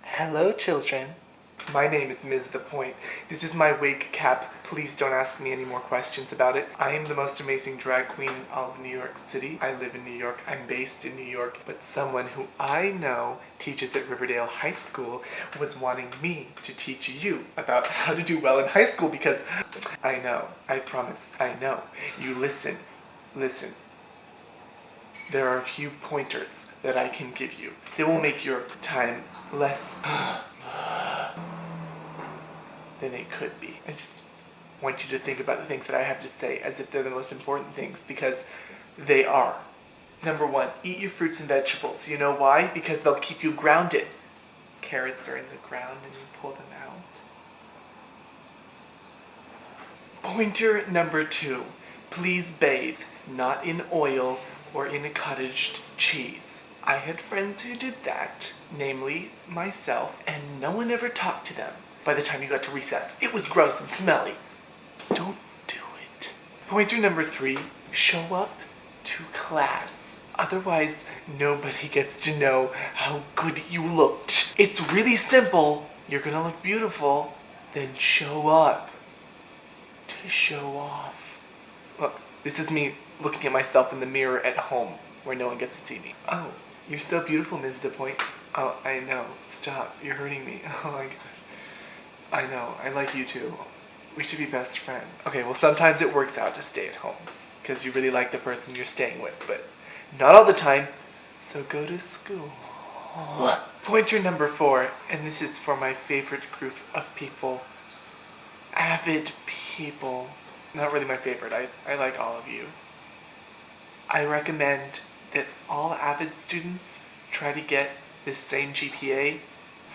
Hello, children. My name is Ms. The Point. This is my wig cap. Please don't ask me any more questions about it. I am the most amazing drag queen in all of New York City. I live in New York. I'm based in New York. But someone who I know teaches at Riverdale High School was wanting me to teach you about how to do well in high school because I know, I promise, I know. You listen. Listen. There are a few pointers that I can give you. They will make your time less than it could be. I just want you to think about the things that I have to say as if they're the most important things, because they are. Number one, eat your fruits and vegetables. You know why? Because they'll keep you grounded. Carrots are in the ground and you pull them out. Pointer number two, please bathe, not in oil or in a cottage cheese. I had friends who did that, namely myself, and no one ever talked to them. By the time you got to recess, it was gross and smelly. Don't do it. Pointer number three, show up to class. Otherwise, nobody gets to know how good you looked. It's really simple. You're gonna look beautiful, then show up. To show off. Look, this is me looking at myself in the mirror at home, where no one gets to see me. Oh, you're so beautiful, Ms. The Point. Oh, I know. Stop. You're hurting me. Oh my god. I know, I like you too. We should be best friends. Okay, well sometimes it works out to stay at home, because you really like the person you're staying with, but not all the time, so go to school. Pointer number four, and this is for my favorite group of people. Avid people. Not really my favorite, I like all of you. I recommend that all avid students try to get this same GPA,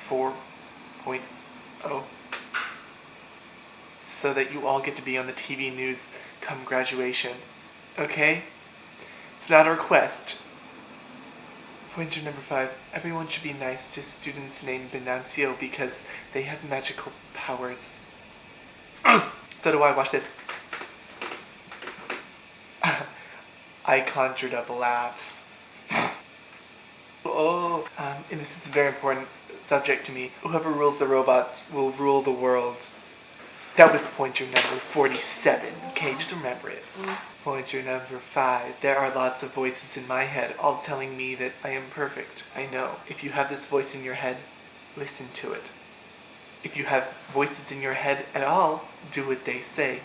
4.0. So that you all get to be on the TV news come graduation. Okay? It's not a request. Pointer number five, everyone should be nice to students named Venancio because they have magical powers. So do I. Watch this. I conjured up laughs. And this is a very important subject to me. Whoever rules the robots will rule the world. That was pointer number 47, okay? Just remember it. Pointer number 5. There are lots of voices in my head, all telling me that I am perfect. I know. If you have this voice in your head, listen to it. If you have voices in your head at all, do what they say.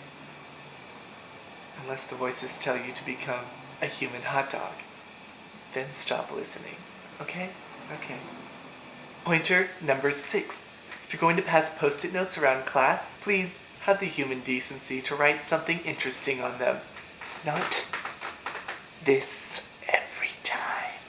Unless the voices tell you to become a human hot dog. Then stop listening. Okay? Okay. Pointer number 6. If you're going to pass post-it notes around class, please have the human decency to write something interesting on them. Not this every time.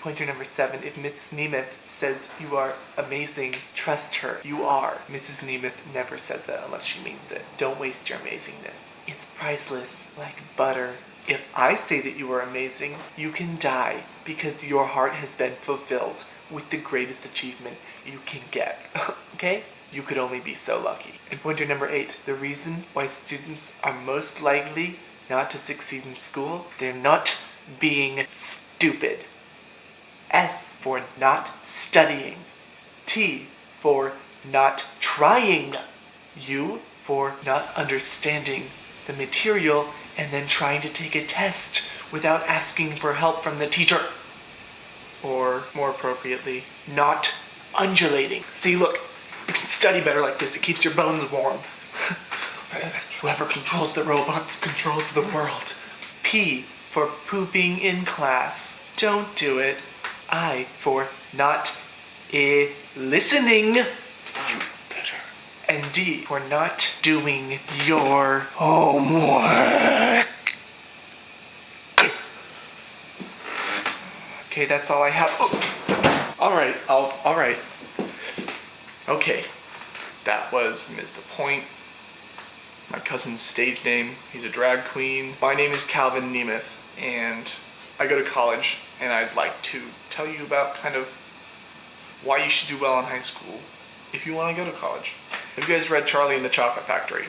Pointer number 7. If Mrs. Nemeth says you are amazing, trust her. You are. Mrs. Nemeth never says that unless she means it. Don't waste your amazingness. It's priceless, like butter. If I say that you are amazing, you can die because your heart has been fulfilled with the greatest achievement you can get. Okay? You could only be so lucky. And pointer number 8, the reason why students are most likely not to succeed in school, they're not being stupid. S for not studying. T for not trying. U for not understanding the material and then trying to take a test without asking for help from the teacher. Or, more appropriately, not undulating. See, look, you can study better like this. It keeps your bones warm. Whoever controls the robots controls the world. P for pooping in class. Don't do it. I for not listening. You better. And D for not doing your homework. Okay, that's all I have. Oh. All right. Okay, that was Ms. The Point. My cousin's stage name. He's a drag queen. My name is Calvin Nemeth, and I go to college, and I'd like to tell you about kind of why you should do well in high school if you want to go to college. Have you guys read Charlie and the Chocolate Factory?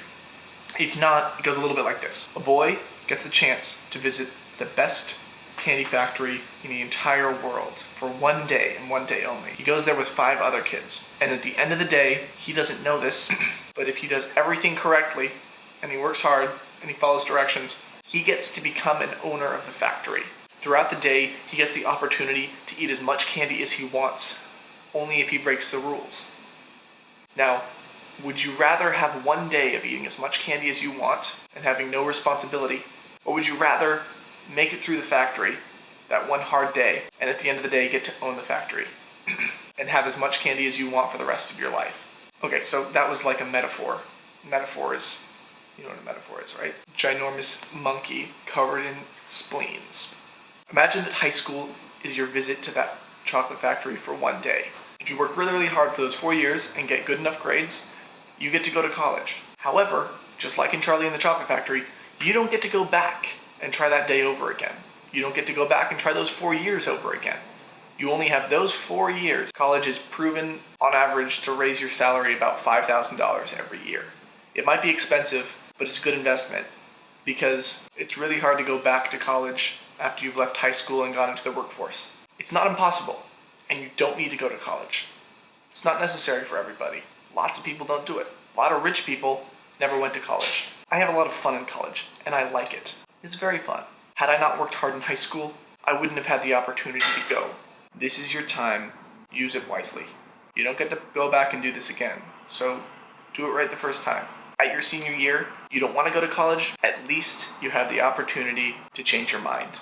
If not, it goes a little bit like this. A boy gets a chance to visit the best candy factory in the entire world for one day and one day only. He goes there with 5 other kids. And at the end of the day, he doesn't know this, but if he does everything correctly, and he works hard, and he follows directions, he gets to become an owner of the factory. Throughout the day, he gets the opportunity to eat as much candy as he wants, only if he breaks the rules. Now, would you rather have one day of eating as much candy as you want and having no responsibility, or would you rather make it through the factory that one hard day, and at the end of the day get to own the factory and have as much candy as you want for the rest of your life? Okay, so that was like a metaphor. Metaphor is, you know what a metaphor is, right? Ginormous monkey covered in spleens. Imagine that high school is your visit to that chocolate factory for one day. If you work really, really hard for those 4 years and get good enough grades, you get to go to college. However, just like in Charlie and the Chocolate Factory, you don't get to go back and try that day over again. You don't get to go back and try those 4 years over again. You only have those 4 years. College is proven, on average, to raise your salary about $5,000 every year. It might be expensive, but it's a good investment because it's really hard to go back to college after you've left high school and gone into the workforce. It's not impossible, and you don't need to go to college. It's not necessary for everybody. Lots of people don't do it. A lot of rich people never went to college. I have a lot of fun in college, and I like it. It's very fun. Had I not worked hard in high school, I wouldn't have had the opportunity to go. This is your time. Use it wisely. You don't get to go back and do this again, so do it right the first time. At your senior year, you don't want to go to college, at least you have the opportunity to change your mind.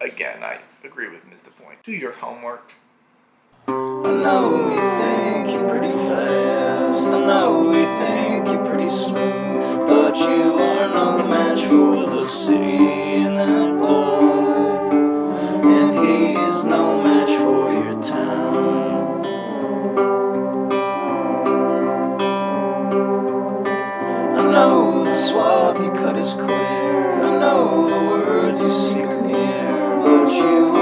Again, I agree with Ms. DePoint. Do your homework. I know we think you're pretty fast, I know we think you're pretty smooth, but you are no match for the city and that boy, and he is no match for your town. I know the swath you cut is clear, I know the words you seek near, but you